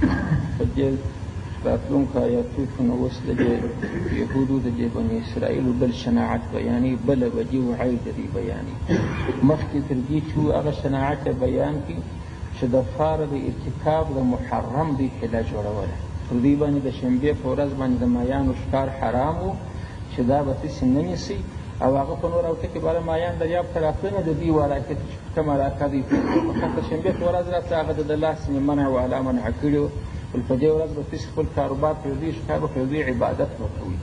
په دې راتلونکو آیاتو کې نو اوس د دې یهودو د دې بني اسرائیلو بل شناعت بیانوي، بله بدي و عیب د دې بیانوي. مخکې تر دې چې هغه شناعت بیان کړي چې د پاره د ارتکاب د محرم دوی حله جوړوله. پر دوی باندې د شنبې په ورځ باندې د مایانو ښکار حرام و چې دا به تاسې نه نیسئ، او هغه په نور اوته کې بله مایان دریاب ته راتلنه د دوی علاقې ته چې کومه علاقه دوی فقط د شنبې په ورځ راته هغه د لاس منع و علا منع کړي و. په دې ورځ به تاسې خپل کاروبار پر دوی ښکار به پر دوی عبادت به کوي.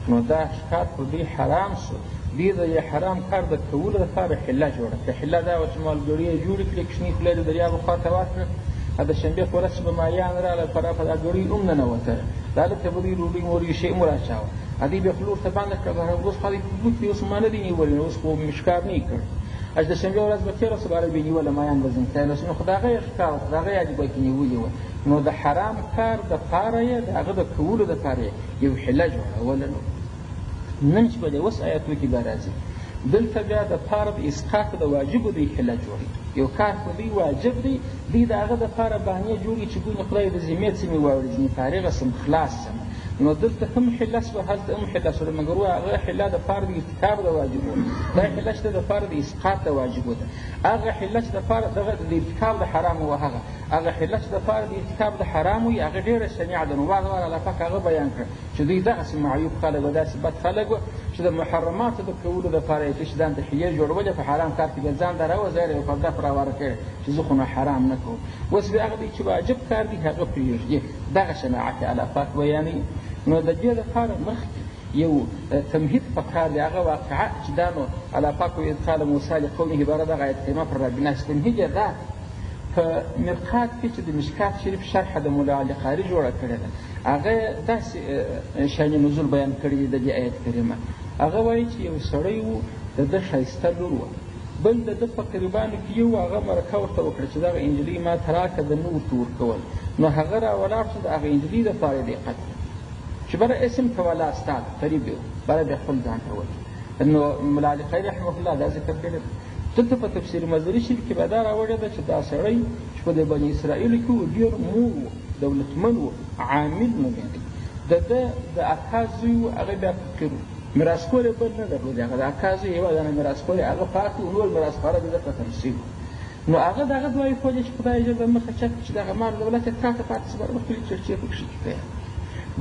نو دا ښکار پر دوی حرام شو. دوی د حرام کار د کولو لپاره حله جوړه کړه. حله دا وه چې مالګړي یې جوړې کړې، کوچنۍ خولۍ د دریاب خوا ته واچړه، د شنبې په ورځ چې به مایان راغله په دا ګړۍ هم ننوتله، دا هلته به دوی ډوډۍ مورې شی هم راچاوه، دوی بیا خوله ورته بنده کړه. اوس خو دوی په بوټ کې اوس ما نه دي نیولي، اوس خو مې ښکار نه یې کړ. چې د شنبې ورځ به تېره شوه، باره به یې نیوله مایان به ځین تللی شو، نو خو د هغه یې ښکار و، د هغه یې عجیبه کې نیولې وه. نو د حرام کار دپاره یې د هغه د کولو دپاره یې یو حله جوړوله. نن چې په دې اوس آیاتو کې به راځي، دلته بیا د پاره د اسقاط د واجبو دوی حله جوړوي. یو کار په دوی واجب دی، دوی د هغه دپاره بهانې جوړوي چې ګونې خدای د ذمې څه مې واوړي، ځینې فارغه سم، خلاص سم. نو دلته هم حله شوه، هلته هم حله شوه، مګر هغه حله دپاره د ارتکاب د واجبو، دا حله چې ده دپاره د اسقاط د واجبو ده. هغه حله چې دپاره دغه د ارتکاب د حرامو وه، هغه حله چې دپاره د ارتکاب د حرامو وي، هغه ډېره شنیعه ده. نو بعض وار الله پاک هغه بیان کړه چې دوی دغسې معیوب خلک و، داسې بد خلک و چې د محرماتو د کولو دپاره یې چې ځان ته حیې جوړولې، په حرام کار کې بیا ځان ته راوځایله، یو پرده پر راواره کړې چې زه خو نو حرام نه کوم. اوس بیا هغه دوی چې واجب کار دي هغه پرېږدي، دغه شناعت یې الله پاک بیانوي. نو د دې دپاره مخکې یو تمهید پکار دی، هغه واقعه چې دا نو الله پاک وایي قال موسی لقومه عباره دغه آیت کریمه پر رابینه چې تمهید یې دا په مرقات کې چې د مشکات شریف شرحه د مولا علي قاري جوړه کړې ده، هغه داسې شان نزول بیان کړی دی د دې آیت کریمه. هغه وایي چې یو سړی و، د ده ښایسته لور وه، بل د ده په قربانو کې یو هغه مرکه ورته وکړه چې دغه انجلۍ ما ته راکړه، د نه ورته ورکول. نو هغه را ولاړ شو، د هغه انجلۍ دپاره یې قتل چې بره اسم ته ولا استاد قریب یو، بره بیا خپل ځان ته وکړي. نو مولا علي قاري رحمه الله دا ذکر کړی ده. دلته په تفسیر مظهري شریف کې به دا راوړې ده چې دا سړی چې په دې بني اسرائیلو کې و، ډېر مور و، دولتمن و، عامل نومېده. د ده د اکا زوی و، هغه بیا فقیر و، میراثخوار یې بل نه درلود. هغه د اکا زوی یوه دانه میراثخوار یې هغه پاتې و، نور میراثخواره د ده قتل شوي وو. نو هغه د هغه دعا یې ښودې چې خدای جل د مخه چک چې دغه مال دولت یې تا ته پاتې شي، بره خپلې چرچې پکښې کړی.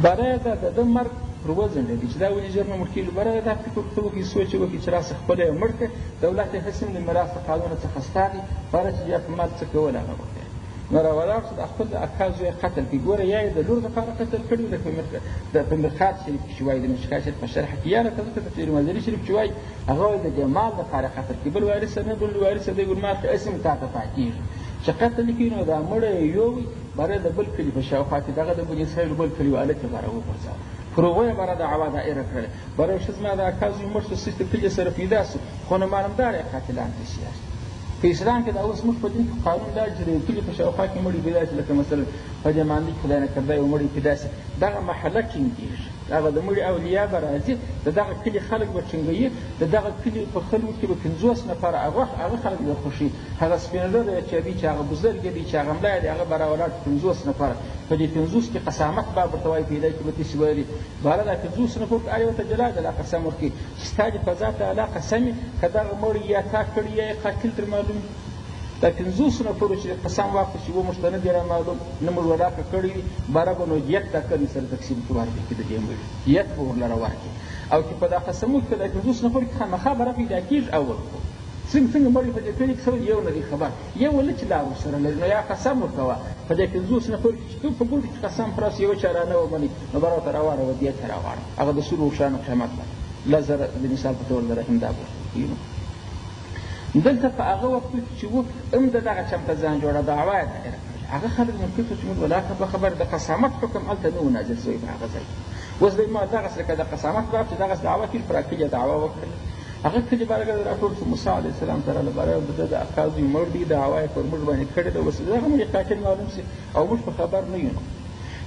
بره یې د ده مرګ پر وځنډېدي چې دا ولې ژر نه مړ کېږي. بره یې دا فکر ورته وکړي، سوچ یې وکړي چې راسه خپله یې مړ کړه، دولت یې هسې هم د میراث د قانونه څخه ستا دی، بره چې بیا په مال څه کول هغه وکړي. نو را ولاړ شو، د خپل د اکا زوی یې قتل کړي. ګوره یا یې د لور دپاره قتل کړي د په مرقات شریف کې چې وایي، د مشکات شریف په شرحه کې، یا لکه ځکه تفسیر مظهري شریف چې وایي هغه وایي د دې مال دپاره قتل کړي، بل وارثه نه، بل وارثه دی ګرمات که اسم تا ته پاتېږي چې قتل کړي. نو دا مړی یې یووي، بره د بل کلي په شاوخوا کې دغه د بني اسرائیلو بل کلي والت یې بره وغورځاوه، پر هغو یې بره دعوا دایره کړله. بره ښه زما د اکا زوی مړ شو، ستاسې د کلي سره پیدا شو، خو نه معلومداره یې قاتلان تشي یاست. په اسلام کې دا اوس موږ په دین کې قانون دا چې د یو کلي په شاوخوا کې مړي پیدا شي، لکه مثلا په دې ماندې کې خدای نه کرده یو مړی پیدا شي، دغه محله ټینګېږي، هغه د مړي اولیا به راځي، د دغه کلي خلک به ټینګوي، د دغه کلي په خلکو کې به 50 نفره هغه خلک به خوښي، هغه سپینږیری چې دی چې هغه بزرګ دی چې هغه ملا دی، هغه به راولاړ 50 نفره. په دې 50 کې قسامت به ورته وایي پیدا کې به تاسې ویلي باره دا 50 نفر هر یو ته جلا جلا قسم ورکړي چې ستا دې په ذات اعلی قسم یې که دغه مړی یا تا کړي یا یې قاتل تر معلوم دا 50 نفرو چې قسم واخلي چې و موږ ته نه دي را معلوم، نه موږ وراکه کړي وي، باره به نو دیت دا کړي سره تقسیم کې ورکړي، د دې مړي دیت به ورلره ورکړي. او چې په دا قسمو کې دا 50 نفرو کې خامخا بره پیدا کېږي اول خو څنګه مړی په دې کلي کې سره یو نه دی خبر، یو نه چې لار ورسره لري، نو یا قسم ورکوه په دې 50 نفرو کې چې تو په ګوډ کې قسم خلاص یوه چا رانه ومني، نو بره ورته راواړوه، دیت یې راواړه، هغه د سورو شانو قیمت ده 1000 د مثال په طور درهم دا بوښتي. دلته په هغه وخت چې و هم د دغه چمته ځان جوړه دعوا یې دایره کړې، هغه خلک منکر شو چې موږ ولاکه به خبر د قسامت حکم هلته نه و نازل شوی په هغه ځای. اوس دوی ما دغسې لکه د قسامت باب چې دغسې دعوا کېږي، پر کلي دعوا وکړله، هغه کلي بارګه راټول شو، موسی علیه السلام ته راغله، باره د ده د اکا زوی مړ دی، دعوا یې پر موږ باندې کړې ده، اوس دغه موږ قاتل معلوم شي او موږ په خبر نه یو.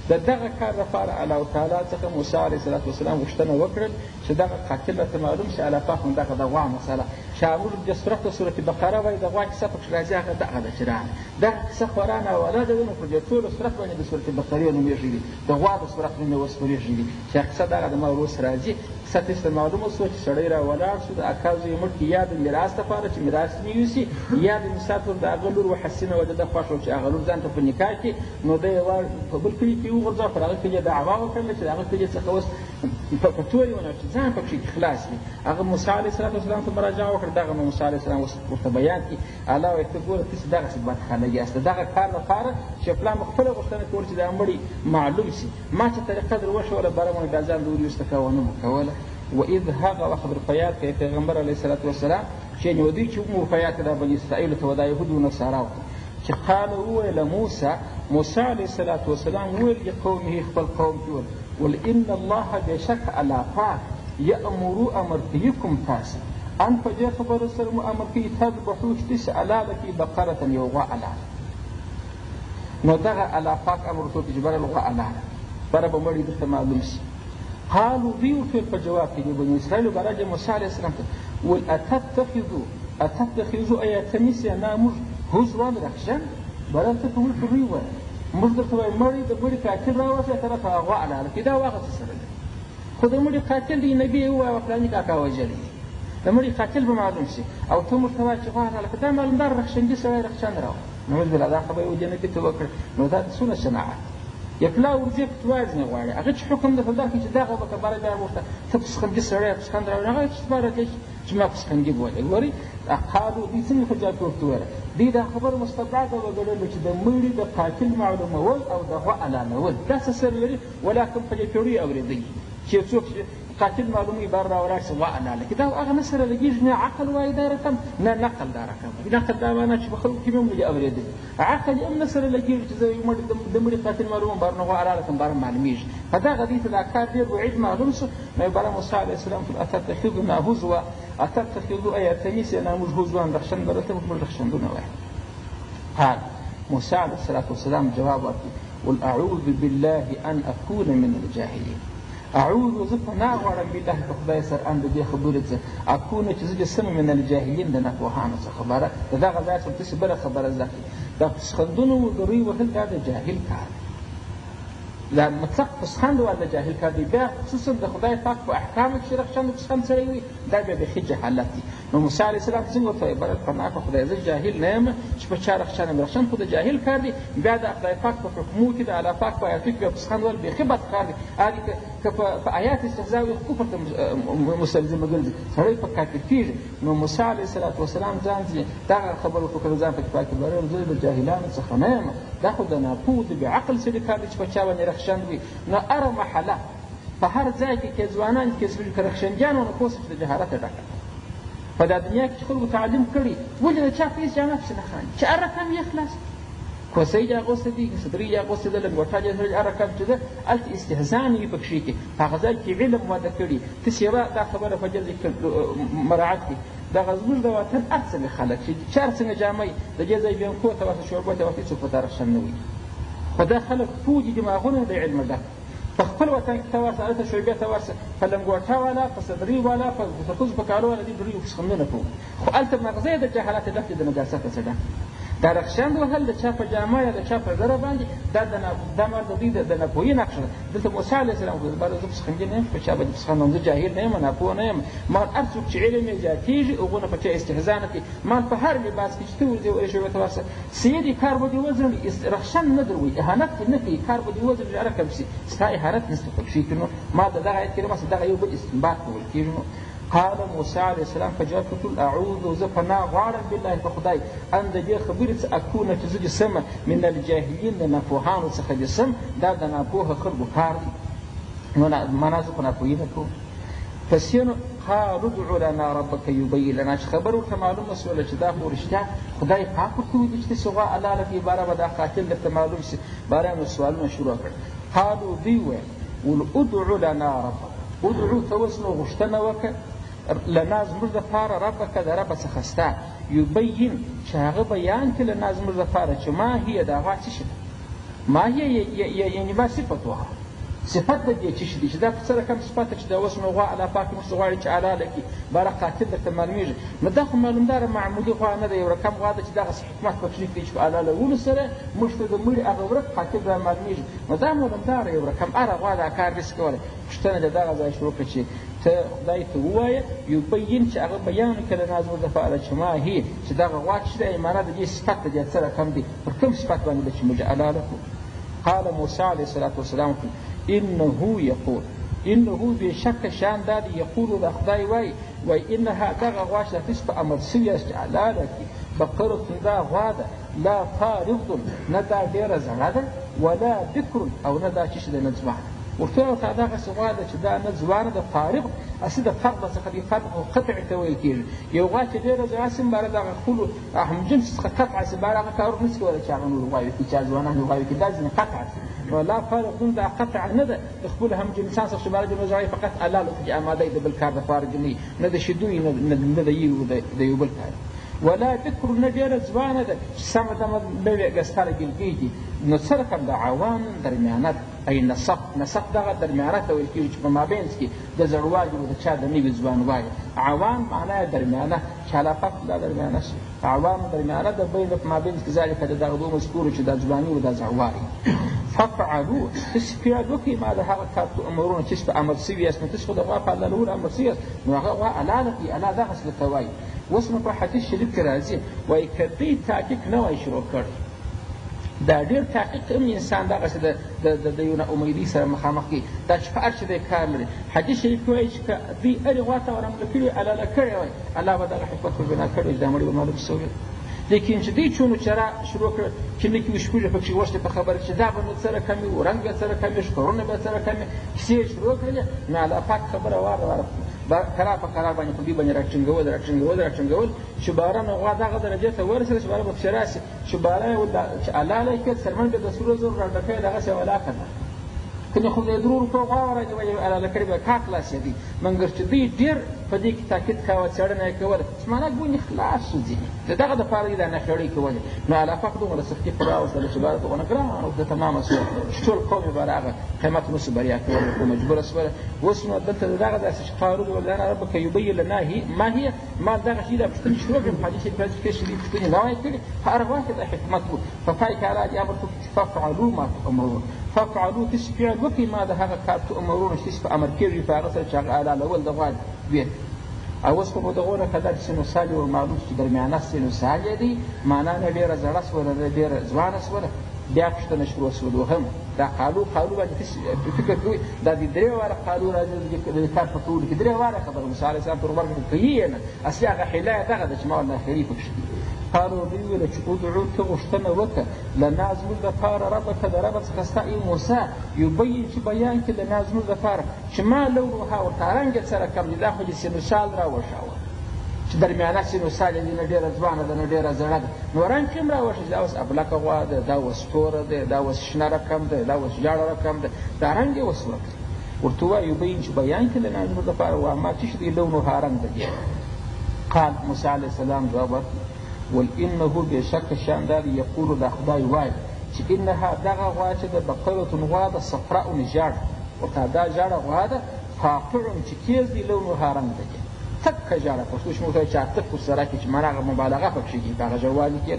د دغه کار لپاره الله تعالی څخه موسی علیه السلام غوښتنه وکړل چې دغه قاتل راته معلوم شي. الله پاک هم دغه د غوا مسله چې هغوی د سورت بقره وایي د غوا کیسه پکښې راځي، هغه دغه ده چې راغله. دغه کیسه خورا ناولاده ده، نو پر دې ټولو سورت باندې د سورت بقرې نومېږي دي، د غوا د سورت باندې وسپارېږي دي چې کیسه دغه د ما وروس راځي. کیسه تېسته معلومه شوه چې سړی را ولاړ شو د اکا زوی مړ کړي، یا د میراث لپاره چې میراث نه یوسي، یا د مثال پر د هغه لور وحسینه وه د ده خوښ وه چې هغه لور ځان ته په نکاح کړي، نو دی یې په بل کلي کې وغورځوه، پر هغه کلي دعوا وکړله چې د هغه کلي څخه اوس په تورې ونه چې ځان پکښې خلاص وي. هغه موسی علیه السلام ته مراجعه وکړه، دغه نو موسی علیه السلام ورته بیان کړي. الله وایي ته ګوره تاسې دغسې بدخلک یاست، د دغه کار لپاره چې پلان به خپله غوښتنه کول چې دا مړي معلوم شي. ما چې طریقه در وښوله برمونه بیا ځان د وریوسته کوه نه مو کوله. وإذ هغه وخت در په یاد کړئ پیغمبر علیه الصلاة والسلام چې نو دوی چې مو په یاد کړه بني اسرائیلو ته و دا یهودو و نصاراو ته چې قال وویله موسی علیه الصلاة والسلام وویل لقومه خپل قوم کې ویل ان الله بېشک الله پاک یأمرو امر کوي کوم تاسې ان په دې خبرو سره مو امر کوي تذبحو چې تاسې حلاله کړي بقرة یو غوا حلاله. نو دغه الله پاک امر ورته وکړي چې بره غوا حلاله بره به مړي درته معلوم شي. قالو دوی ورته په جواب کې د بني اسرائیلو براجع موسی علیه السلام ته ویل اتتخذو ایا ته نیسې نه موږ هزوا رخشن بره ته په موږ روی وایه موږ درته وایو مړی د مړي قاتل راوځي ته راته غوا حلاله کړي، دا واغه څه سره ده؟ خو د مړي قاتل دی نبي یې ووایه فلاني کاکا وژلی دی، د مړي قاتل به معلوم شي او ته موږ ته وایه چې غوا حلاله کړه، دا معلومدار رخشندي سړی رخشن راوړه. نعوذ بالله دا خبره یو جنتي ته وکړه. نو دا څونه شناعت یکلا ورځې پکې وازنې غواړي، هغه چې حکم درته درکړي چې دغه به که بره بیا ورته ته پسخندي سړی پسخند راوړي، هغه چې باره دی چې ما پسخندي بولې. ګورئ قالو دوی څنګه په جواب کې ورته وویله دوی دا خبره مستبعده وګڼله چې د مړي د قاتل معلومول او د غوا حلالول دا څه سر لري، ولاکن په دې پیړیو اورېدلي چې یو څوک قاتل معلوموي بار راولاړ شي غوا حلاله کړي، دا هغه نه سره لګېږي. نه عقل وایي دا رقم، نه نقل دا رقم. نقل دا معنا چې په خلکو کې مې هم دي اورېدلي، عقل یې هم نه سره لګېږي چې زه د مړي قاتل معلوموم بار نه غوا حلاله کړم بار معلومېږي. په دغه دې ته دا کار ډېر بعید معلوم شو. نو یې بره موسی علیه السلام ته اتتخذنا هزوا اتتخذو ایا ته نیسې نه موږ هزوان رخشن بره ته موږ رخشندونه وایو. قال موسی علیه الصلاة والسلام جواب ورکړي قل اعوذ بالله ان اکون من الجاهلین. اعوذ زه پناه غواړم بالله په خدای سره ان د دې خبرې څه اکونه چې زه چې سم من الجاهلین د ناپوهانو څه خبره د دغه ځای څخه تاسې بله خبره زده کړي. دا پسخندونو د روی وهل دا د جاهل کار دی، دا مطلق پسخند ولا جاهل کار دی. بیا خصوصا د خدای پاک په احکامو کې رخشن د پسخند سړی وي دا بیا بیخي جهالت دی. نو موسی علیه السلام څنګه ورته وایي بله پناه په خدای زه جاهل نه یم چې په چا رخشن یم، رخشن خو د جاهل کار دی. بیا د خدای پاک په حکمو کې د الله پاک په آیاتو کې بیا پسخند ول بیخي بد کار دی. هغې که په آیات استهزا وي کفر ته مستلزمه ګرځي، سړی په کافر کېږي. نو موسی علیه السلام ځان دغه خبره وکړه ځان پکې پاکې بره زه د جاهلانو څخه نه یم، دا خو د ناپوه د بېعقل سړي کار دی چې په چا باندې رخشن وي. نو هره محله په هر ځای کې که ځوانان کې که رخشنجیان ونه پوه سه چې د جهالته ډکه په دا دنیا کې چې خلکو تعلیم کړي ولې د چا په هېڅ جامه پسې نه خاندي چې هر رقم یې خلاص کوسۍ دې اغوستی دي صدرۍ دې اغوستی ده لنګوټه دې هر رقم چې ده هلته استهزا نه وي پکښې کې په هغه ځای کې علم وده کړي تاسې یوه دا خبره په جلد مراعات کړي. دغه زموږ د وطن هر څنګه خلک چې چار څنګه جامه یي د دې ځای بینکو ته ورته شوربه ته ورته هېڅوک ورته رخشن نه وي. خو دا خلک پوه دي دماغونه د علمه ډک په خپل وطن کې ته ورسه هلته شعبې ته ورسه په لنګوټه والا په صدرۍ والا په ترکوز په کالو والا دې ډېرې پسخندونه کوو، خو هلته مغزه یې د جهالت ډک دي د نجاسته څه ډک. دا رخشند وهل د چا په جامه یا د چا په زره باندې دا مال د دوی د ناپوهي نقشه ده. دلته موسی علیه السلام ویل بله زه پسخندي نه یم په چا باندې پسخندم، زه جاهل نه یم ناپوه نه یم. مال هر څوک چې علم یې زیاتېږي هغونه په چا استهزا نه کوي. مال په هر لباس کې چې ته ورځې ولې شعبې ته ورسه سیدي کار به دې وزرړي رخشن نه در وایي اهانت دې نه کوي کار به دې وزرړي هره کم شي ستا اهانت نشته پکښې کړي. نو ما د دغه آیت کریمه څخه دغه یو بل استنباط کول کېږي. نو قال موسی علیه السلام په جواب کې ویل اعوذ زه پناه غواړم بالله په خدای ان د دې خبرې څه اکونه چې زه دې سمه من الجاهلین د ناپوهانو څخه دې سم دا د ناپوهه خلکو کار دی. نو معنا زه په ناپوهي نه کوم. پس نو قالوا ادع لنا ربک یبین لنا چې خبر ورته معلومه شوله چې دا خو رښتیا خدای پاک ورته ویلي چې داسې غوا حلاله کړي باره به دا قاتل درته معلوم شي. باره نو سوالونه شروع کړ. قالو دوی ویل ادع لنا ربک ادعو ته اوس نو غوښتنه وکړه لنا زموږ دپاره ربک د ربه څخه ستا یبین چې هغه بیان کړي لنا زموږ دپاره چې ما هیه د هغه څه شي ده ما هي یعنې ما صفت وها صفت د دې چې دي چې دا په څه رقم صفته چې دا اوس نو غوا الله پاک موږ غواړي چې حلاله کړي باره قاتل درته معلومېږي نو دا خو معلومداره معمولي غوا نه ده یو رقم غوا ده چې دغسې حکمت پکې کړي چې په حلالولو سره موږ ته د مړي هغه ورک قاتل را معلومېږي نو دا معلومداره یو رقم هره غوا دا کار نشي کولی پوښتنه د دغه ځای شروع کړه چې ته خدای ته ووایه یبین چې هغه بیان کړه د نازمو دپاره چې ما هي چې دغه غوا چې دی معنا د دې صفت د دې څه رقم دی پر کوم صفت باندې ده چې موږ حلاله کړو قال موسی علیه الصلاة والسلام انه بشک شان دا دی یقول د خدای وای انها دغه غوا چې تاسو په امر سوي است حلاله کړي بقره دا غوا ده لا فارغ نه دا ډېره زړه ده ولا بکر او نه دا چې ده نه ځوانه ورته ورته دغسې غوا ده چې دا نه ځوانه ده فارغ اصلي د فرق څخه دي فرق قطع ته ویل کېږي یو غوا چې ډېره زړه سي باره دغه خپلو همجنس څخه قطع سي باره هغه کارونه نسي کولی چې هغه نور غواوې کړي چا ځوانان غواوې کړي دا ځینې قطع سي ولا فارغ دون دا قطع نه ده د خپل همجنسان څخه چې باره د زړه فقط حلاله چې اماده د بل کار دپاره نه د شیدوی نه د یو بل کار ولا بکر نه ډېره ځوانه ده چې سمه دمه نوې ګستره ګلګۍ دي نو څه رقم د عوام درمیانه ده ای نسق دغه درمیانه ته ویل کېږي چې په مابینځ کې د زړوالي و د چا د نوي ځوانوالي عوام معنا یې درمیانه چې علاقه دا درمیانه شي عوام درمیانه د بین په مابینځ کې ذلکه د دغه دوه مذکورو چې دا ځواني و دا زړوالي ففعلوا تاسې فعل وکړئ ما د هغه کار تؤمرونه چې په امر سوي یاست نو تاسې خو د غوا په حلالولو امر سوي یاست نو هغه غوا حلاله کړي الله دغسې درته وایي اوس نو په حدیث شریف کې راځي وایي که دوی تحقیق نه وای شروع کړی دا ډېر تحقیق هم انسان دغسې د یو ناامیدۍ سره مخامخ کړي دا چې په هر څه دی کار لري حدیث شریف کې وایي چې که دوی هرې غوا ته ورحمله کړي حلاله کړې وای الله به دغه حکمت ور بنا کړی چې دا مړی به معلوم شوی لیکن چې دوی چونو چرا شروع کړه چې لکې وشپولې پکې وشتې په خبره چې دا به نو څه رقم وي رنګ به څه رقم وي ښکرونه به څه رقم وي کیسې یې شروع کړلې نو الله پاک خبره واره واره قرار په قرار باندې په دوی باندې راټینګول چې باره نو غوا دغه درجې ته ورسېده چې باره به پسې راسي چې باره یې چې حلاله یې کړه څرمن به د سرو زرو راډکه یې دغسې ولاکه ده کنې خو د 2 روپو غوا ورغلې وایي حلاله کړې به کار خلاصېدی مګر چې دوی ډېر په دې کې تاکید کاوه څېړنه یې کوله چې معنا ګونې خلاص شو ځینې د دغه دپاره یې دا نښېړۍ کولې نو الله پاک دومره سختي پر راوستله چې باره دغونه ګران او د تمامه شوه چې ټول قوم یې باره هغه قیمت نسو بریا کولی خو مجبوره شوله اوس نو دلته د دغه داسې چې قالوا ولنا ربک یبین لنا ما هي ما دغه شي دا پوښتنې شروع کړم حدیث شریف کې چې دې پوښتنې نه وای کړې په هر وخت د حکمت و په پای کې الله دې امر وکړي چې ففعلوا ما تؤمرون ففعلوا تاسې فعل وکړئ ما د هغه کار تؤمرون چې تاسې په امر کېږي په هغه سره چې هغه حلالول د غوا وي او اوس خو د غوا نه که دا سن و سال یې معلوم چې درمیانه سن و سال یې دی معنا نه ډېره زړه شوله نه ډېره ځوانه شوله بیا پوښتنه شروع شوه دوهم دا قالو باندې فکر کوئ دا د 3 واره قالو راځي د کار په کولو کې 3 واره خبره موسی علیه السلام پر ورکړه کوي یې نه اصلي هغه حیله یې دغه ده چې ما ورنه اخري پکښې قالو دوی ویله چې ادعو ته غوښتنه وکړه لنا زموږ دپاره ربک د ربه څخه ستا ای موسی یبین چې بیان کړي لنا زموږ دپاره چې ما لونها ورته رنګ یې څه رقم دی دا خو دې سینوسال راوښاوه چې درمیانه سینوسال یې نه ډېره ځوانه ده نه ډېره زړه ده نو رنګ کې هم راوښه چې دا اوس ابلکه غوا ده دا اوس توره ده دا اوس شنه رقم ده دا اوس ژاړه رقم ده دا رنګ یې اوس ورک ورته وایي یبین چې بیان کړي لنا زموږ دپاره واما چې دی لونها رنګ ده دې قال موسی علیه السلام جواب ورکړي والانه بشک شاندار یقول دا خدای وای چې انها دغه غوا چې د بقرة غوا د صفراء ژاړه ورته دا ژاړه غوا ده فاقع چې کیز دی لونها رنګ ده تکه ژاړه پښتو چې موږ ته چې اتک په سره کې چې معنا هغه مبالغه پکښې کېږي په هغه ژړوالي کې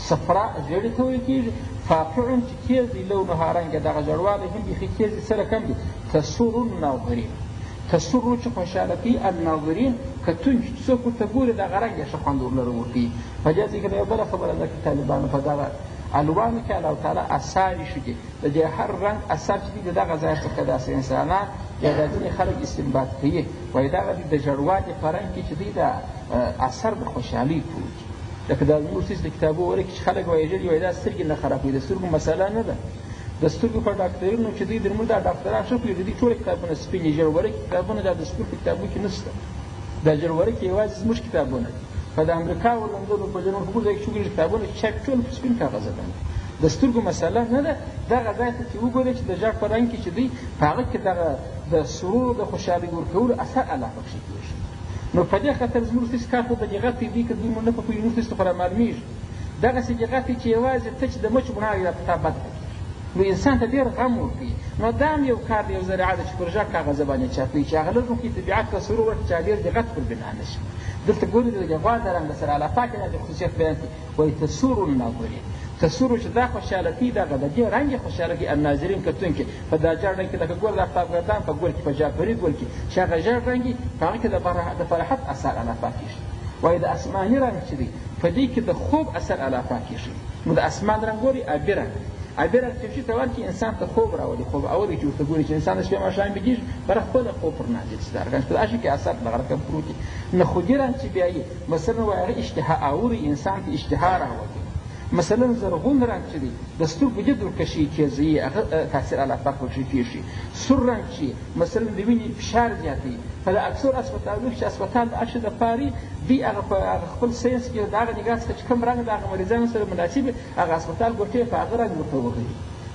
صفراء ژېړې ته ویل کېږي فاقع چې کیز دی لونها رنګ دغه ژړوالی هم بیخي کیز دی سره کم دی تسر الناظرین تسرو چې خوشحاله کوي الناظرین کتونکي چې څوک ورته ګوري دغه رنګ یې ښه خوند ورلره ورکوي په دې ځای کې یوه بله خبره ده چې طالبانو په دغه الوانو کې الله تعالی اثار ایښي دي د دې هر رنګ اثر چې دي د دغه ځای څخه داسې انسانان یا دا ځینې خلک استنباط کوي وایي دغه د ژړوالي په رنګ کې چې دی د اثر د خوشحالۍ کوي لکه دا زموږ څیز د کتابو وره کې چې خلک وایي ژړي وایي دا سترګې نه خرابوي د سترګو مسله نه ده د سترګو په ډاکټرینو چې دوی درمل دا ډاکټران ښه پوهېږي د دې ټول کتابونه سپینې ژړورکي کتابونه دا د سپور په کتابونو کې نشته دا ژړورکي یوازې زموږ کتابونه دي په د امریکا او لندن په جنوب په ځای کې چې وګورئ کتابونه چاپ ټول په سپین کاغذ باندې د سترګو مسله نه ده دغه ځای ته چې وګورئ چې د ژړ په رنګ کې چې دوی په هغه کې دغه د سرور د خوشحالۍ ورکولو اثر الله پکښې کېږي نو په دې خاطر زموږ څیز کار ته د دغتې دي که دوی مو نه په پوهېږي زموږ څیز ته خو را معلومېږي دغسې دغتې چې یوازې ته چې د مچ ګناه وي دا په تا بد نو انسان ته ډېر غم ورکوي. نو دا هم یو کار دی، یو ذریعه ده چې پر ژړ کاغذ باندې چاپوي، چې هغه لږ مخکې طبیعت ته سرور ورکړي چې ډېر دقت پر بنا نه شي. دلته ګوري د غوا د رنګ سره الله پاک یې د خصوصیت بیان کړي، وایي تسور الناظرین. تسور چې دا خوشحالتي دغه د دې رنګ یې خوشحالتي الناظرین کتونکي په دا ژړ رنګ کې لکه ګل د آفتاب ګردان په ګل کې په جعفري ګل کې چې هغه ژړ رنګ وي په هغه کې د فرحت اثر الله پاک ایښي. وایي د اسماني رنګ چې دی په دې کې د خوب اثر الله پاک ایښي. نو د اسمان رنګ ګوري آبي رنګ چې شي ته ورکړي انسان ته خوب راولي، خوب اوري چې ورته ګوري چې انسان د شپې ماښام بېدېږي پر خپله خوب پر نازل شي. دغه په دغه شي کې اثر دغه رقم پروت دي. نخودي رنګ چې بیا یې مثلا وایي هغه اشتها اوري، انسان ته اشتها راولي. مثلا زرغون رنګ چې دی د سترګو جد ورکشي کیږي، هغه تاثیر الله پاک پکښې کېږي. سور رنګ چې مثلا د وینې فشار زیاتوي، په د اکثر اسپتالونو کې چې اسپتال د اچې د پاري دوی هغه په خپل ساینس کې د هغه نګاه څخه چې کوم رنګ د هغه مریضانو سره مناسب وي هغه اسپتال ګوټې په هغه رنګ ورته وهي.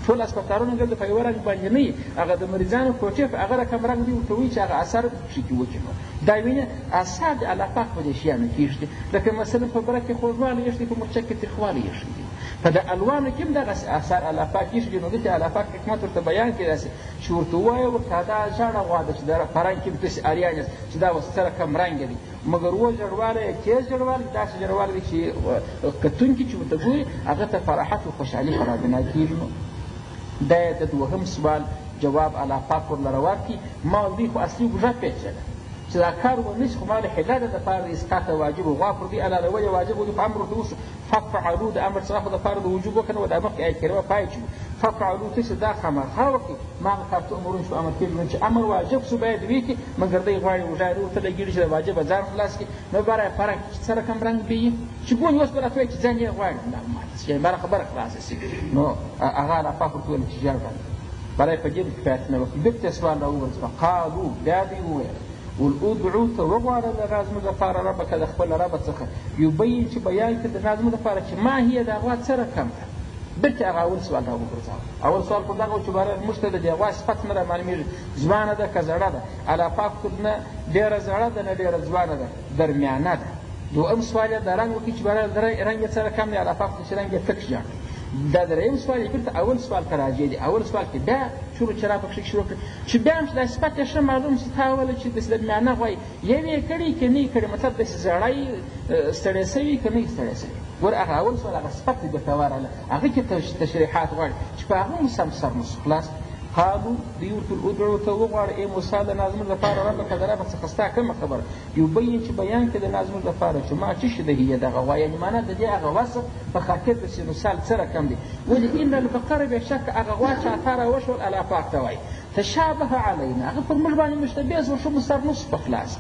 ټول اسپتالونه ګر د په یوه رنګ باندې نه وي، هغه د مریضانو کوټې په هغه رقم رنګ دوی ورته وایي چې هغه اثر پکښې کې وکړي. نو دا وینه اثر د الله پاک په دې شیانو کېږدي. لکه مثلا په بره کې خوږوالی ایښی، په مرچک کې تریخوالی ایښی دي. په د الوانو کې هم دغه اثر الله پاک ایښي. نو دلته الله پاک حکمت ورته بیان کړي داسې چې ورته ووایه ورته دا ژړه غوا ده چې د فرهنګ کې داسې اریان یاست چې دا اوس سره کم رنګه دي، مګر و ژړوالی یې تېز ژړوالی داسې ژړوالی دی چې کتونکي چې ورته ګوري هغه ته فراحت و خوشحالي په رابنا کېږي. نو دا یې د دوهم سوال جواب الله پاک ورله راورکړي. ما دوی خو اصلي اوږه پېچله چې دا کار ونه شي، خو ما له حله ده دپاره د اسقاط واجب و غوا پر دوی الله له ولې واجب و په امر ورته وشو ففعلوا د امر څخه خو دپاره د وجوب وکړه و دا مخکې آیت کریمه پای شو ففعلوا تاسې دا خامخا وکړي ما هغه کار تؤمرون شو امر کېږي. چې امر واجب شو باید ویې کړي، مګر دی غواړي اوږه یې ورته لګېږي چې د واجبه ځان خلاص کړي. نو باره یې فرق چې څه رقم رنګ بیي چې ګونې اوس به راته وایي چې ځان یې غواړي چې باره خبره خلاصه شي. نو هغه الله پاک ورته ویل چې ژړ رنګ باره یې په دې کفایت نه وکړي. بېرته یې سوال راوګرځوه قالو بیا دوی وویل ول ادعو ته وغواړه د نظمو دپاره ربکه د خپل رب څخه یبین چې بیان کړي د نظمو دپاره چې ما هي د غوا څه رقم ده. بېرته هغه اول سوال راوګرځاوه. اول سوال خو دغه و چې باره موږ ته د دې غوا صفت نه رامعلومېږي، ځوانه ده که زړه ده. الله پاک نه ډېره زړه ده نه ډېره ځوانه ده، درمیانه ده. دویم سوال یې د رنګ وکړي چې باره رنګ یې څه رقم دی. الله پاک چې رنګ یې تک ژړ. دا دریم سوال یې بېرته اول سوال ته راجع دی. اول سوال کې بیا شروع چې را پکښې شروع کړي چې بیا هم چې دا صفت یې ښه معلوم شي تا وویله چې داسې درمیانه غوا یې یې کړي که نه یې کړي، مطلب داسې زړی ستړی سوي که نه یې ستړی سوي. ګوره هغه اول سوال هغه صفت دی بېرته ورغله، هغه کې تشریحات غواړي چې په هغه هم سم سر نسو خلاص. قالو دوی ورته ادعو ته وغواړه ای موسی د ناظمو لپاره ربکه د ربه څخه ستا کومه خبره یبین چې بیان کړي د ناظمو لپاره چې ما څه شي د هیه دغه غوا، یعنې معنا د دې هغه وصف په خاطر د سینوسال څه رقم دی. ولې ان البقره بېشکه هغه غوا چې اتا راوشول الله پاک ته وایي تشابه علینا، هغه پر موږ باندې مشتبه شو، ښه مو سر نص په خلاص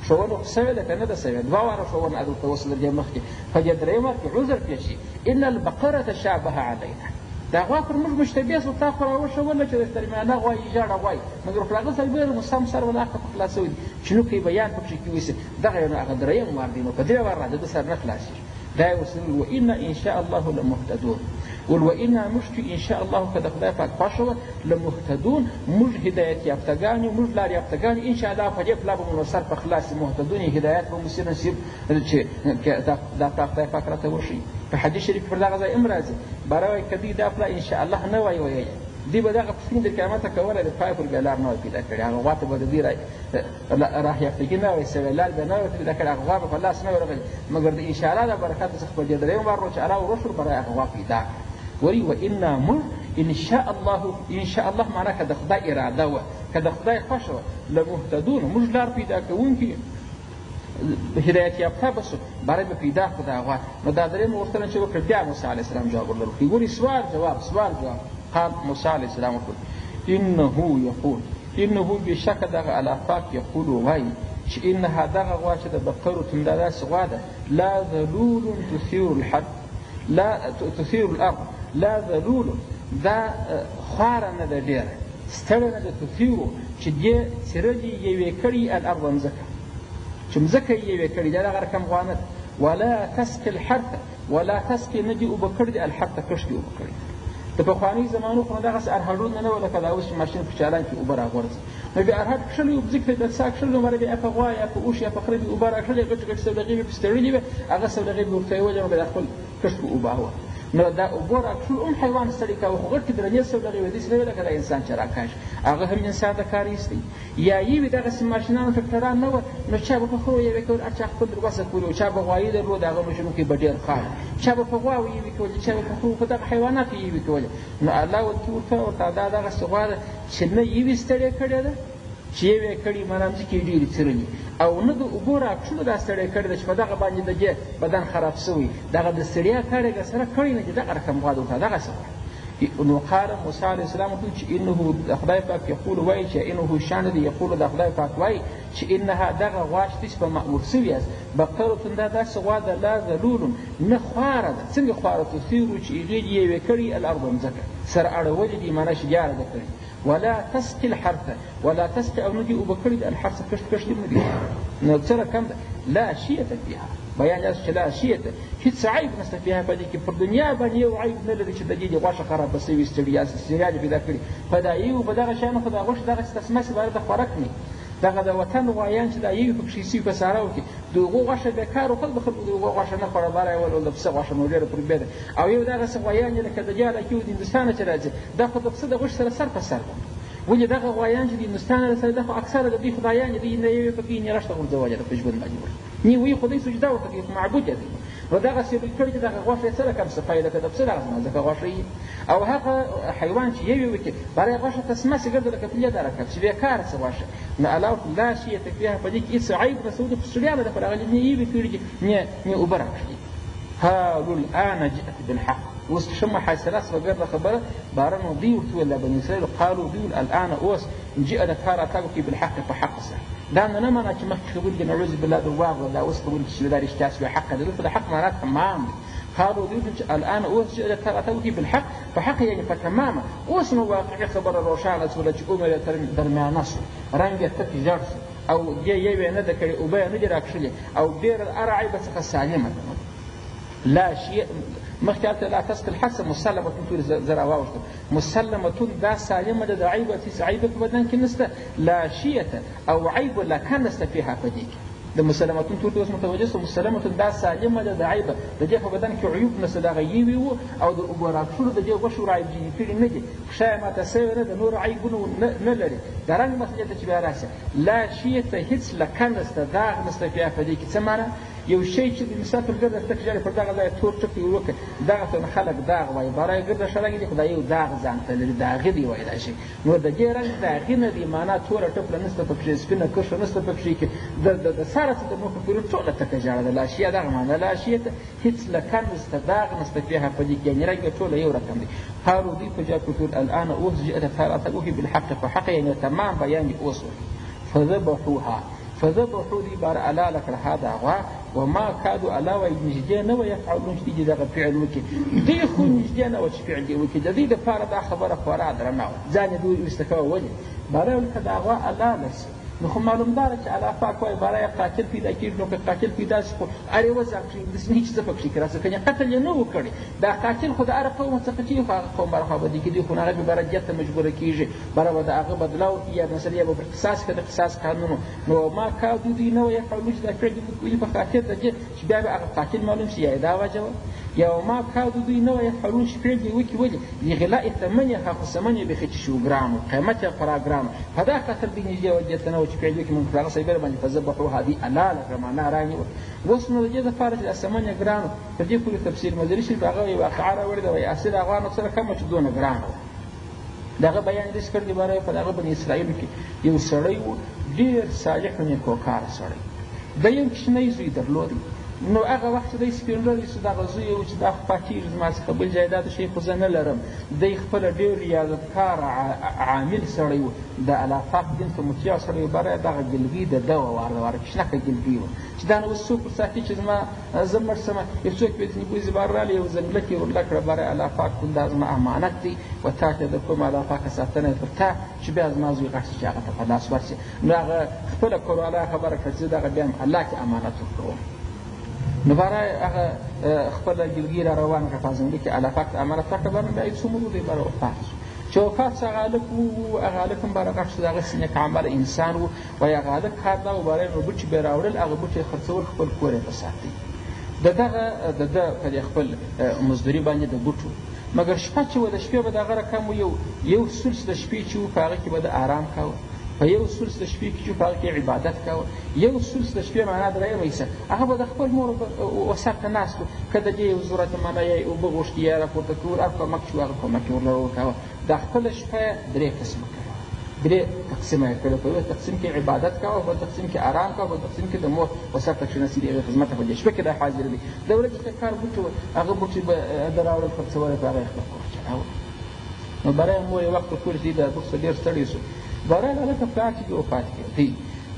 ښوونه خو سوې ده که نه ده سوې، دوه واره ښوونه دلته اوس د دې مخکې په دې درېیم وار کې عذر پېښ شي. ان البقره تشابه علینا، دا غوا پر موږ مشتبه شو، تا خو راوښوله چې د درمیانه غوا یې ژړه غوا مګر پر هغه سره بیا مو سم سر ولاقه په خلاصوي دي چې نو که یې بیان پکښې کې ویسي دغه یو هغه درېیم وار دی. نو په درې وار راځه د سر نه خلاصېږي. دا یې ورسره ویل وإنا ان شاء الله لمهتدون. ول وإنا موږ چې ان شاء الله که د خدای پاک خوښه وه لمهتدون، موږ هدایت یافتګان یو، موږ لار یافتګان ان شاء الله په دې پلا به مو سر په خلاص مهتدون یې هدایت به مو سي نصیب چې دا خدای پاک راته وښیي. په حدیث شریف پر دغه ځای هم راځي باره وایي که دوی دا پلا ان شاء الله نه وایي ویلی دوی به دغه پسین د قیامته کولی د پای پر بیا لار نه وای پیدا کړې، هغه غوا ته به د دوی راه یافتګي نه وای سوی، لار بیا نه وای پیدا کړې، هغه غوا به په لاس نه وای راغلې، مګر د انشاءالله د برکاتو څخه په دې درېیم وار چې الله ورسول برای هغه غوا پیدا کړه. وایي وإنا موږ ان شاء الله معنا که د خدای اراده وه، که د خدای خوښه وه لمهتدون، موږ لار پیدا کوونکي هدایت یافته به شو برای به پیدا کړو دا غوا. نو دا درېیم غوښتنه چې وکړه بیا موسی علیه السلام جواب ورله ورکړي. ګورې سوال جواب قال موسی علیه السلام وکړل انه بېشکه دغه الله پاک یقول وایي چې انها دغه غوا چې د بقرو تم دا داسې غوا ده لا ذلول تثیر الارض لا ذلول دا خواره نه ده ډېره ستړې نه ده تثیرو چې دې څیره دي یوې کړي الارض مځکه چې مځکه یې یوې کړي دا دغه رقم غوا نه ده ولا تسقي الحرث ولا تسقي نه دي اوبه کړي دي الحرث کښت دي اوبه کړي. د پخواني زمانو خو نو دغسې ارهډونه نه وه لکه دا اوس چې ماشین په چالان کې اوبه راغورځي. نو بیا ارهډ کښلي اوبه ځکه د څا کښلي نو بیا په غوا یا په اوښ یا په خره بې اوبه راکړلې غټې غټې سودغې بې پسې تړلې وې هغه سودغې بې ورته یې وجه نو بیا د خپل کښت په اوبه وه. نو دا اوبو راکشول هم حیوان ستړي کوه، خو غټې درنې سوداغې وې داسې نه وې لکه دا انسان چې راکاږي، هغه هم انسان د کار ایستی. یا یې وي دغسې ماشینان ټکټران نه وه، نو چا به په خرو یوې کول، هر چا خپل در وسه کولي و، چا به غوایي درلود هغه مشرو کې به ډېر خاړ، چا به په غواوو یوې کولې، چا به په خرو په دغه حیواناتو یوې کولې. نو الله ورته دا دغسې غوا ده چې نه یوې ستړې کړې ده چې یوې کړي مانا مځکې ډېرې څرلي، او نه د اوبو راکشلو دا ستړی کړې ده چې په دغه باندې د دې بدن خراب شوی، دغه د ستړیا کار یې سره کړی نه چې دغه رقم غوا ده ورته دغسې وایي. نو قال موسی علیه السلام ورته چې انه د خدای پاک یقول وایي چې انه شان دی یقول د خدای پاک وایي چې انها دغه غوا چې تاسې په مأمور سوي یاست بقرة دا داسې غوا ده لا ذلول نه خواره ده. څنګه خواره تثیرو چې هغې دې یوې کړي الارض مځکه سره اړولې دي معنی شجاره ده کړي، ولا تسقي الحرث ولا تسقي او نه دي اوبه کړي د الحرث کښت نه دي. نو څه رقم ده لا شیة فیها، بیان یاست چې لا شیة هېڅ عیب نشته فیها په دې کې، پر دنیا باندې یو عیب نه لري چې د دې غوښه خرابه سوي ستړیا ستړیا دې پیدا کړي په دا یو په دغه شیانو خو دا غوښه دغسې تسمسې باره د خوراک نه دغه د وطن غوایان چې دا یوې پکښې سوي په صحراو کې د هغو غوښه بېکار وکړل، د خلکو د هغو غوښه نه خوړه باره یې ولول د پسه غوښه نو ډېره پرې بېده، او یو دغسې غوایان یې لکه د دې علاقې د هندوستانه چې راځي دا خو د پسه د غوښې سره سر په سر ده. ولې دغه غوایان چې د هندوستان سره ده خو اکثره د دوی خدایان دي، نه یوې پکې یې رشته غورځولې ده په ژوند باندې ورته نه وایي خدای سجده ورته کوي خو معبود یې دی. نو دغسې دوی کړي چې دغه غوښه یې څه رقم صفایي لکه د پسه دغسې نازکه غوښه یي، او هغه حیوان چې یوې وکړي باره یې غوښه تسمسې ګرځه لکه پلې دا رقم چې بېکاره څه غوښه. نو الله لا شیء فیها په دې کې هېڅ عیب نشته، د ستړیا به دپاره راغلي نه یوې کړي دي نه اوبه راکړي. هالو الآن جئت بالحق، اوس ښه محاصره سوه ګرده خبره باره نو دوی ورته وویل بني اسرائیل قالو دوی ویل الآن اوس جئ د تا راتګ وکړي بالحق په حق سره. دا نه معنا چې مخکې خبرې دي نعوذ بالله درواغ ولا اوس خبرې چې دا رښتیا سوې حق ده، دلته د حق معنا تمام دی. قالو دوی چې الآن اوس جئ د تا راتګ وکړي بالحق په حق یعنې په تمامه. اوس نو واقعي خبره روښانه سوله چې عمر یې درمیانه سو، رنګ یې تک ژړ سو، او دې یوې نه ده کړې اوبه یې نه دي راکښلې، او ډېره هر عیبه څخه سالمه ده. لا شیء مخکې هلته لا تسقي الحرث مسلمتون تورې زه راواوښتم، مسلمتون دا سالمه ده د عیبه هېڅ عیبه په بدن کې نشته، لا شیته او عیب لکه نشته فیها په دې کې. د مسلمتون تور ته اوس متوجه سو، مسلمتون دا سالمه ده د عیبه د دې په بدن کې عیوب نشته، دغه یوې وو او د اوبو راکښلو د دې غوښو رایجینې کړي نه دي، پښه یې ماته سوې نه ده، نور عیبونه نه لري. د رنګ مسلې ته چې بیا راشي لا شیته هېڅ لکه نشته داغ نشته فیها په دې کې. څه معنا؟ یو شی چې د مثال په ګرده تک جارې پر دغه ځای تور ټکی وکړي دغه ته خلک داغ وایي، باره یې ګرده ښه رنګ دي خو دا یو داغ ځان ته لري، داغي دی وایي دا شی. نو د دې رنګ داغي نه دي معنا توره ټپله نشته پکښې، سپینه کرښه نشته پکښې کې د سره څه د مخه پورې ټوله تکه جاړه ده. لا شیه دغه معنا لا شیه ته هېڅ لکه نشته داغ نشته فیها په دې کې، یعنې رنګ یې ټوله یو رقم دی. قالو دوی په جواب کې ویل الآن اوس جئت تا راتګ وکړي بالحق په حق یعنې تمام بیان یې اوس وکړي. فذبحوها فذبحوا دي بار الا لکړه هذا غوا وما کادو الله وایي نږدې نه وه یفعلون چې دي دغه فعل وکړي، دوی خو نږدې نه وه چې فعل دې وکړي. د دوی دپاره دا خبره خورا درنه وه، ځان یې دوی ایسته کوه. ولې باره ویل که دا غوا الله لسي نو خو معلوم داره چې الله پاک وایي باره یې قاتل پیدا کېږي، نو که قاتل پیدا شي خو هر یوه ځان کښې داسې نه چې څه پکښې کړه څه کنې قتل یې نه و کړی. دا قاتل خو د هره قوم څخه چې خو هغه قوم باره خوابدي کېدي، خو هغه بې باره دیت ته مجبوره کېږي، باره به د هغه بدله وکړي یا مثلا یا به پر قصاص کړي د قصاص قانونو. نو ما کادو دوی نه وه یفعلون چې دا فعل دې په خاطر د دې چې بیا به هغه قاتل معلوم شي، یا یې دا وجه وه یا ما کادو دوی نه وه یفعلون چې فعل دې وکړي. ولې لغلاء ثمنها خو ثمن یې بیخي چې شو ګران و، قیمت یې خورا ګران و، په دا خاطر دوی نږدې وه دې ته نه وه چې فعل وکړي. موږ صحیح باندې فذبحوها دي الله لکه معنا رانیوه. اوس نو د دې دپاره چې دا ثمن یې ګران و تر دې پورې تفسیر مدري شریف هغه یې واقعه راوړې ده، وایي اصل افغانو سره کمه چې دونه ګرانه وه. دغه بیان یې داسې کړی دی باره په دغه بني اسرائیلو کې یو سړی و ډېر صالح و نیکوکاره سړی، د یو کوچنی زوی درلودی. نو هغه وخت چې دی سپین ږیری سو دغه زوی یې و چې دا خو پاتېږي زما څخه بل جایداد شی خو زه نه لرم. دی خپله ډېر ریاضتکاره عامل سړی و، د الله پاک دین ته مطیع سړی و. باره دغه ګلګي د ده وه واره کشنکه ګلګي وه چې دا نو اوس څوک ورساتي چې زه مړ شمه یو څوک بېځنې بوزي بار رالی یو ځنګلک یې ورله کړه. باره الله پاک دا زما امانت دی و تا ته در کوم الله پاکه ساتنه یې پر تا چې بیا زما زوی غټ شي چې هغه ته په لاس ورشي. نو هغه خپله کورواله خبره کړه چې زه دغه بیا هم الله کې امانت ورکوم. نو باره هغه خپله ګلګي را روان کړه په ځنګله کې الله پاک ته امانت ورکړه. باره بیا یې څومره دی باره وفات شو. چې وفات شو هغه هلک و، هغه هلک هم باره غټ شو، د هغه نیک عمله انسان و. وایي هغه هلک کار دا و باره نو بوټي به یې راوړل، هغه بوټي یې خرڅول، خپل کور یې په ساتي. د ده په دې خپل مزدوري باندې د بوټو، مګر شپه چې وه د شپې به د هغه رقم یو سلس د شپې چې و په هغه کې به د آرام کوه، په یو سلس د شپې کې چې په هغه کې عبادت کوه، یو سلس د شپې معنا درې ویسه هغه به د خپل مور وسط ته ناست و، که د دې یو ضرورت معنا یا اوبه غوښتي یا راپورته کول هر کومک چې و هغه کومک یې ورله ورکوه. دا خپله شپه درې قسمه کوه، درې تقسیمه یې کړه، په یو تقسیم کې عبادت کوه، په تقسیم کې آرام کوه، په تقسیم کې د مور وسط ته کښېنستې د هغې خدمت ته په دې شپه کې دا حاضر دي. د ورځې چې کار بوټي و هغه بوټي به د راوړل خرڅول په هغه یې خپل کور چلاوه. نو برای مور یې وخت ورکړ چې دا دوست ډېر ستړی شو، برای هلکه پلار چې دې وفات کړ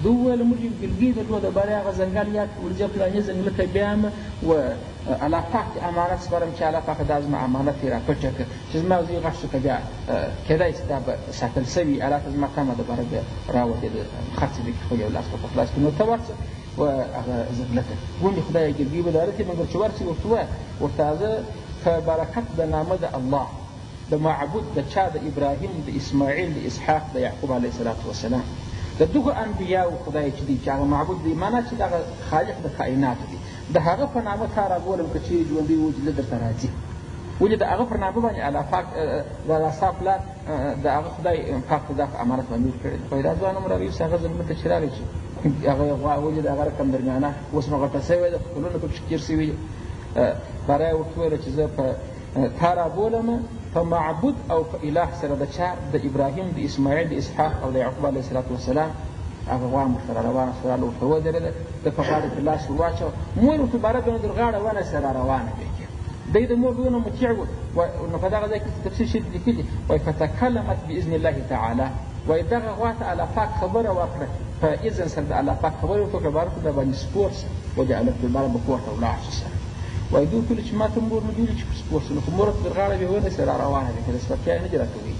ده وویل موږ ګلګي درلود، برای هغه ځنګل یاد کړ، ورځه فلاني ځنګله ته بیایم و الله پاک دې امانت سپارم چې الله پاک دا زما امانت یې راپټه کړه چې زما زوی غږ شو که بیا کیدای شي دا به ساتل سوي، الله ته زما تمه ده بره بیا راوتې خرڅ دې خپل یو لاس په خلاص کړي. نو ته ورشه و هغه ځنګله ته ګوندې خدای ګلګي به دارتې، مګر چې ورسې ورته ووایه ورته زه په برکت د نامه د الله د معبود د چا د ابراهیم د اسماعیل د اسحاق د یعقوب علیه الصلاة وسلام د دغو انبیاو خدای چې دی چې هغه معبود دی معنا چې دغه خالق د کائناتو دی، د هغه په نامه تا رابولم که چیرې ژوندی و چې زه درته راځي. ولې د هغه پر نامه باندې الله پاک د الله ستا پلار د هغه خدای پاک ته دا امانت باندې ورکړی دی. خو دا ځوان هم راویوسي هغه ځنګله ته چې راغی چې هغه یې غوا ولې د هغه رقم درمیانه اوس نو غټه سوې ده، خپلونه پکې تېر سوي دي. برای یې ورته ویله چې زه په تا رابولم په معبود او په اله سره د چا د ابراهیم د اسماعیل د اسحاق او د یعقوب علیه الصلاة وسلام. هغه غوا هم ورسره روانه شوه، هله ورته ودرېده، ده په غاړه کې لاس ور واچوه، مور ورته باره بیا در غاړه ونیسه را روانه دی. دی د مور دونه مطیع و، نو په دغه ځای کې تفسیر شي لیکلي وایي فتکلمت باذن الله تعالی، وایي دغه غوا ته الله پاک خبره وکړه، په اذن سره د الله پاک خبره وکړه، باره ته د باندې سپور شه وجعلت الباره به کور ته ولاړ شي سره. وایي دوی کله چې ما ته مور نه دي چې سپور شو، نو خو مور ورته در غاړه بیا ونیسه را روانه دی، که د سپرتیا یې نه دي راکوي.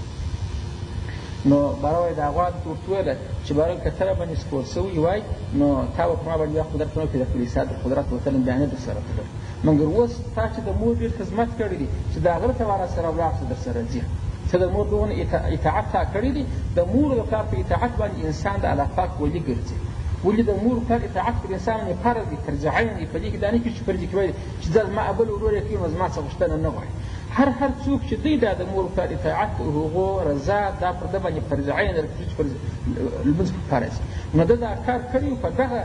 نو باره وایي دا غوا ته ورته ویله چې باره که ته راباندې سپور سوي وای نو تا به په ما باندې بیا قدرت نه وکړي، د کلیسا د قدرت وتلم بیا نه در سره تلل، مګر اوس تا چې د مور ډېر خدمت کړی دی چې د هغه ته را سره ولاړ شه در سره ځي، ته د مور دونه اطاعت تا کړی دی. د مور د پلار په اطاعت باندې انسان د الله پاک ولي ګرځي. ولې د مور پلار اطاعت پر انسان باندې فرض دی، فرض عین دی. په دې کې دا نه کېږي چې فرض کفایي چې دا زما بل ورور یې کوي نو زما څه غوښتنه نه غواړي. هر څوک چې دی دا د مور پلار اطاعت هغو رضا دا پر ده باندې فرض عین دی، فرض لمونځ فرض. نو ده دا کار کړی په دغه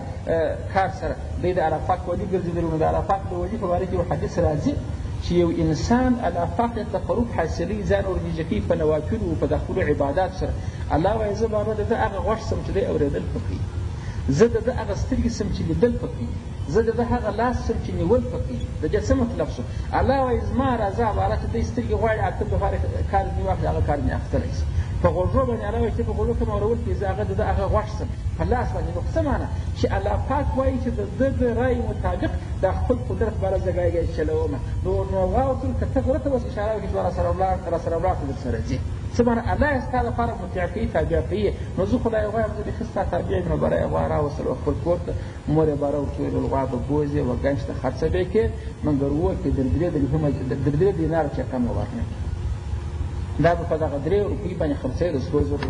کار سره دی د الله پاک ولي ګرځېدلی. نو د الله پاک د ولي په باره کې یو حدیث راځي چې یو انسان الله پاک ته تقرب حاصلوي، ځان ورنږدې کوي په نوافلو په د خپلو عباداتو سره. الله وایي زه بابا د ده هغه غوږ سم چې دی اورېدل خوښوي، زه د ده هغه سترګې سم چې لیدل خوښوي، زه د ده هغه لاس سم چې نیول خوښوي. د دې څه مطلب شو؟ الله وایي زما رضا عبارت چې دی سترګې غواړي اته لپاره کار ځینې واخلي، هغه کار ځینې اخیستلی شي. په غوږو باندې الله وایي چې په غوږو کې مورول کړي، زه هغه د ده هغه غوږ سم په لاس باندې. نو څه معنا؟ چې الله پاک وایي چې د ده د رایې مطابق دا خپل قدرت باره زه ګایګای چلومه. نو واورتل که ته غره ته اوس اشاره وکړي چې را سره ولاړ ته در سره ځي. څه معنا؟ الله یې ستا لپاره مطیع کوي، تابع کوي. نو زه خدای غواړم زه بیخي ستا تابع یم. نو باره یې غوا راوستله خپل کور ته، مور یې باره ورته ویل غوا به بوځې و ګنج ته خرڅه به یې کړې، مګر وویل چې در 3 دیناره چې کم ورنه دا به په دغه 3 روپۍ باندې خرڅوي د سرو زرو